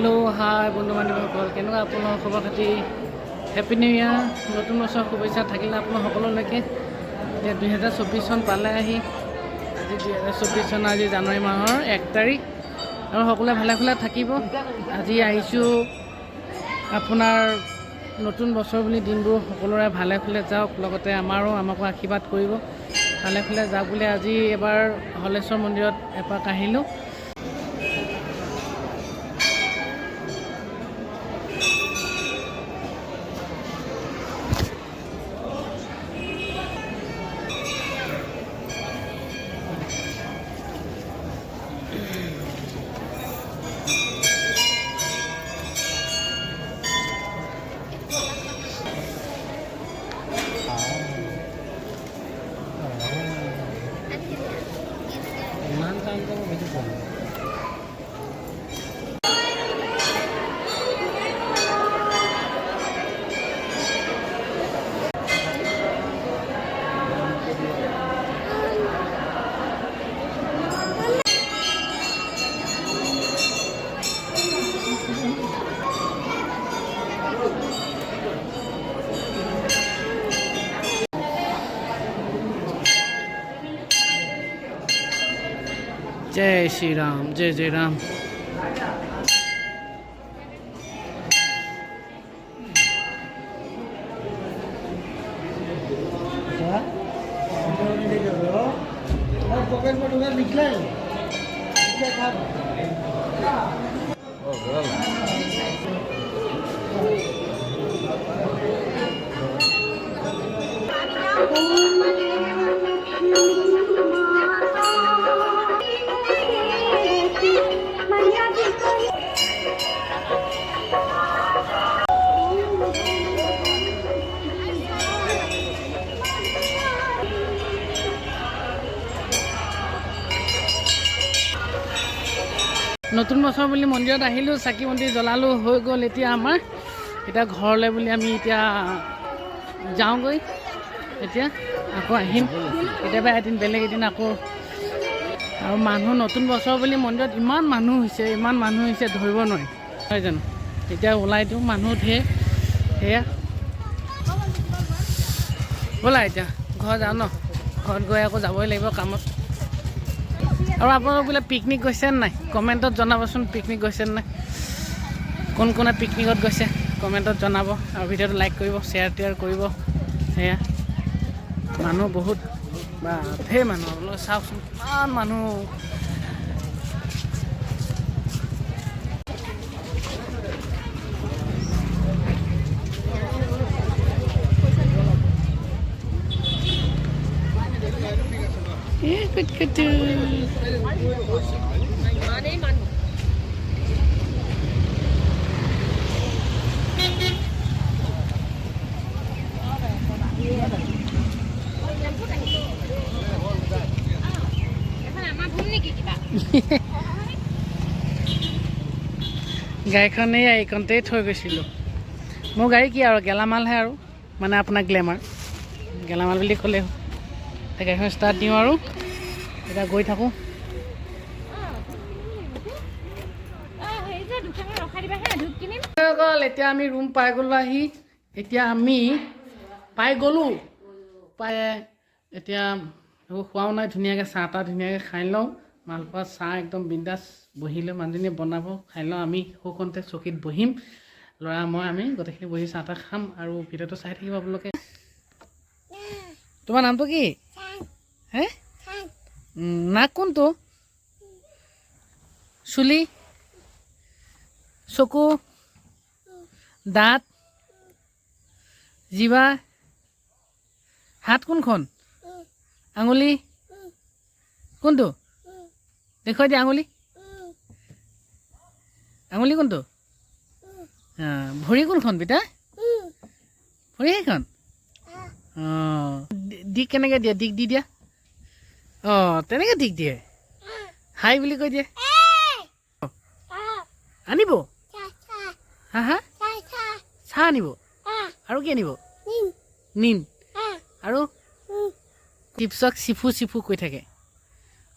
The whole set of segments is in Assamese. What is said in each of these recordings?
হেল্ল' হাই বন্ধু বান্ধৱীসকল, কেনেকুৱা আপোনাৰ খবৰ খাতি? হেপী নিউ ইয়াৰ, নতুন বছৰ শুভেচ্ছা থাকিলে আপোনাৰ সকলোলৈকে। এতিয়া 2024 চন পালে আহি, আজি 2024 চন, আজি জানুৱাৰী মাহৰ 1 তাৰিখ, আৰু সকলোৱে ভালে ভালে থাকিব। আজি আহিছোঁ আপোনাৰ নতুন বছৰ বুলি, দিনবোৰ সকলোৰে ভালে ভালে যাওক, লগতে আমাকো আশীৰ্বাদ কৰিব, ভালে ভালে যাওক বুলি আজি এবাৰ হলেশ্বৰ মন্দিৰত এপাক আহিলোঁ। जय श्री राम, जय जय राम। নতুন বছৰ বুলি মন্দিৰত আহিলোঁ, চাকি বন্তি জ্বলালোঁ, হৈ গ'ল। এতিয়া ঘৰলৈ বুলি আমি এতিয়া যাওঁগৈ। এতিয়া আকৌ আহিম কেতিয়াবা এদিন, বেলেগ এদিন আকৌ। আৰু মানুহ, নতুন বছৰ বুলি মন্দিৰত ইমান মানুহ হৈছে ধৰিব নোৱাৰি, হয় জানো? এতিয়া ওলাই দিওঁ, মানুহ ধেৰ। সেয়া ব'লা এতিয়া ঘৰ যাওঁ ন, ঘৰত গৈ আকৌ যাবই লাগিব কামত। আৰু আপোনালোক বোলে পিকনিক গৈছে নাই? কমেণ্টত জনাবচোন, পিকনিক গৈছে নাই? কোন কোনে পিকনিকত গৈছে কমেণ্টত জনাব, আৰু ভিডিঅ'টো লাইক কৰিব, শ্বেয়াৰ কৰিব। সেয়া মানুহ বহুত, বা ধেৰ মানুহ, আপোনালোকে চাওকচোন ইমান মানুহ। গাড়ীখন এইকণতেই থৈ গৈছিলোঁ। মোৰ গাড়ী কি আৰু গেলামালহে, আৰু মানে আপোনাৰ গ্লেমাৰ, গেলামাল বুলি ক'লে হ'ল। গাড়ীখন ষ্টাৰ্ট দিওঁ আৰু এতিয়া গৈ থাকোঁ। এতিয়া আমি ৰুম পাই গ'লোঁ আহি। এতিয়া আমি এতিয়া একো খোৱাও নাই, ধুনীয়াকৈ চাহ তাহ ধুনীয়াকৈ খাই লওঁ। মালপোৱা চাহ একদম বিন্দাছ বহি লৈ মানুহজনীয়ে বনাব, খাই লওঁ। আমি সৌকণতে চকীত বহিম, ল'ৰা মই, আমি গোটেইখিনি বহি চাহ তাহ খাম, আৰু ভিডিঅ'টো চাই থাকিব আপোনালোকে। তোমাৰ নামটো কি? হে, নাক কোনটো? চুলি, চকু, দাঁত, জিভা, হাত কোনখন? আঙুলি কোনটো? দেখুৱাই দিয়া আঙুলি। আঙুলি কোনটো? ভৰি কোনখন বেটা? ভৰি সেইখন? অঁ, দিক কেনেকৈ দিয়ে? দিক দি দিয়া। অঁ, তেনেকৈ দিক দিয়ে। হাই বুলি কৈ দিয়ে। আনিব হা হা, চাহ আনিব, আৰু কি আনিব? নিম, আৰু টিপছক চিফু চিফু কৈ থাকে।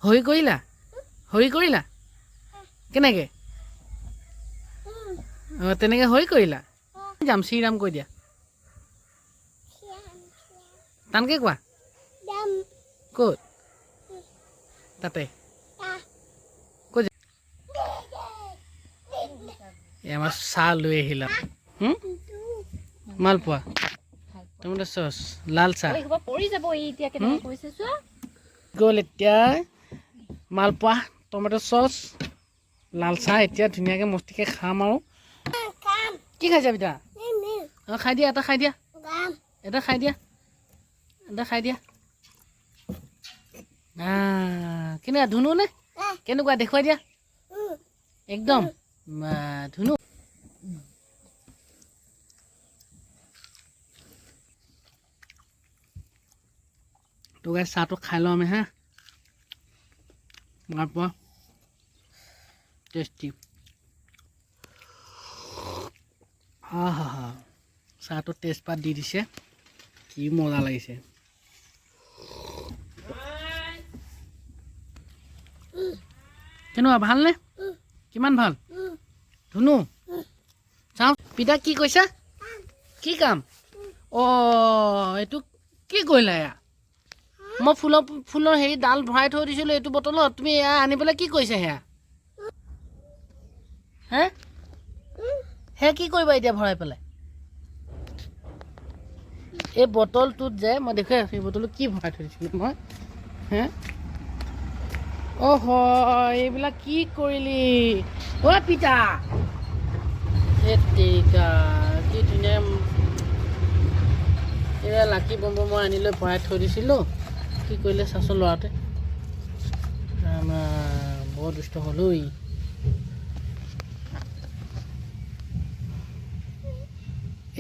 হৰি কৰিলা? হৰি কৰিলা কেনেকৈ? তেনেকৈ হৈ কৰিলা যাম শ্ৰীৰাম কৈ দিয়া টানকৈ কোৱা ক'ত তাতে কৈ আমাৰ চাহ লৈ আহিলা মালপোৱা টমেটো চচ লাল চাহ গ'ল এতিয়া মালপোৱা টমেটো চচ লাল চাহ এতিয়া ধুনীয়াকৈ মস্তিকৈ খাম আৰু কি খাইছা বিতা অঁ খাই দিয়া এটা খাই দিয়া এটা খাই দিয়া এটা খাই দিয়া কেনেকুৱা ধুনু নে কেনেকুৱা দেখুৱাই দিয়া একদম ধুনু তো গাই চাহটো খাই লওঁ আমি হা মালপোৱা টেষ্টি চাহটো তেজপাত দি দিছে কি মজা লাগিছে কেনেকুৱা ভালনে কিমান ভাল ধুনু চাওঁ পিতা কি কৈছা কি কাম এইটো কি কৰিলা এয়া মই ফুলৰ হেৰি ডাল ভৰাই থৈ দিছিলোঁ এইটো বটলত তুমি এয়া আনি পেলাই কি কৰিছা সেয়া হে সেয়া কি কৰিবা এতিয়া ভৰাই পেলাই এই বটলটোত যে মই দেখুৱাই আছোঁ এই বটলটোত কি ভৰাই থৈ দিছিলোঁ মই হে এইবিলাক কি কৰিলি পিতা এতিকা কি ধুনীয়া এয়া লাকি বম্ব মই আনি লৈ ভৰাই থৈ দিছিলোঁ কি কৰিলে চাচোন ল'ৰাটোৱে বৰ দুষ্ট হ'ল ঐ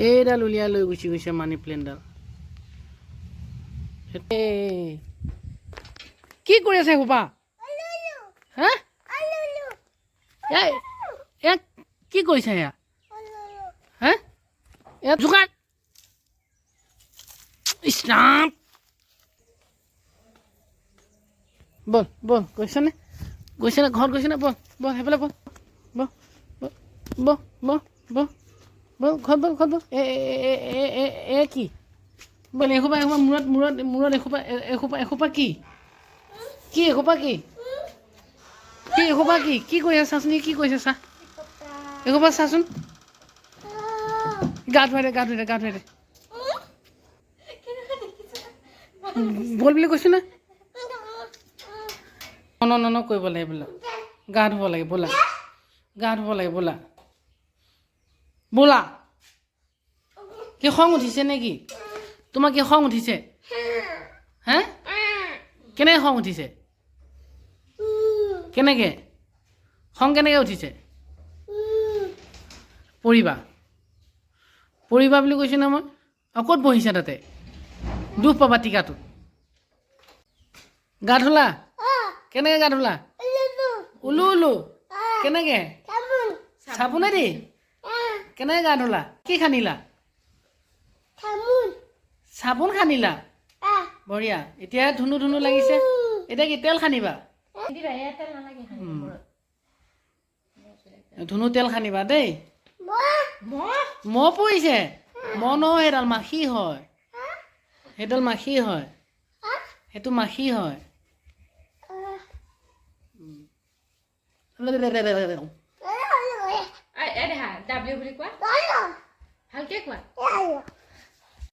এইডাল উলিয়াই লৈ গুচি গৈছে মানি প্লেনডাল কি কৰি আছে সোপা হা কি কৰিছে এয়া হা এয়া যোগাৰ ইছৰাম বল গৈছেনে ঘৰত গৈছেনে বল সেইফালে বল ঘৰত বল কি বল এসোপা মূৰত এসোপা কি এসোপা কি কৰিছে চাচোন কি কৰিছে চা এসোপা চাচোন গা ধুৱাই দে বল বুলি কৈছো না ন কৰিব লাগে এইবিলাক গা ধুব লাগে ব'লা কি খং উঠিছে নেকি তোমাৰ কি খং উঠিছে হা কেনেকৈ খং উঠিছে কেনেকৈ খং কেনেকৈ উঠিছে পৰিবা বুলি কৈছোঁ না মই ক'ত বহিছা তাতে দুখ পাবা টিকাটোত গা ধুলা কেনেকৈ গা ধুলা উলু কেনেকৈ চাবোনে দি কেনেকৈ গা ধুলা কি খান্দিলা চাবোন খান্দিলা বঢ়িয়া এতিয়া ধুনু লাগিছে এতিয়া কি তেল খান্দিবা ধুনু তেল খান্দিবা দেই মহ পৰিছে মহ নহয় সেইডাল মাখি হয় সেইটো মাখি হয় W বুলি কোৱা ভালকে কোৱা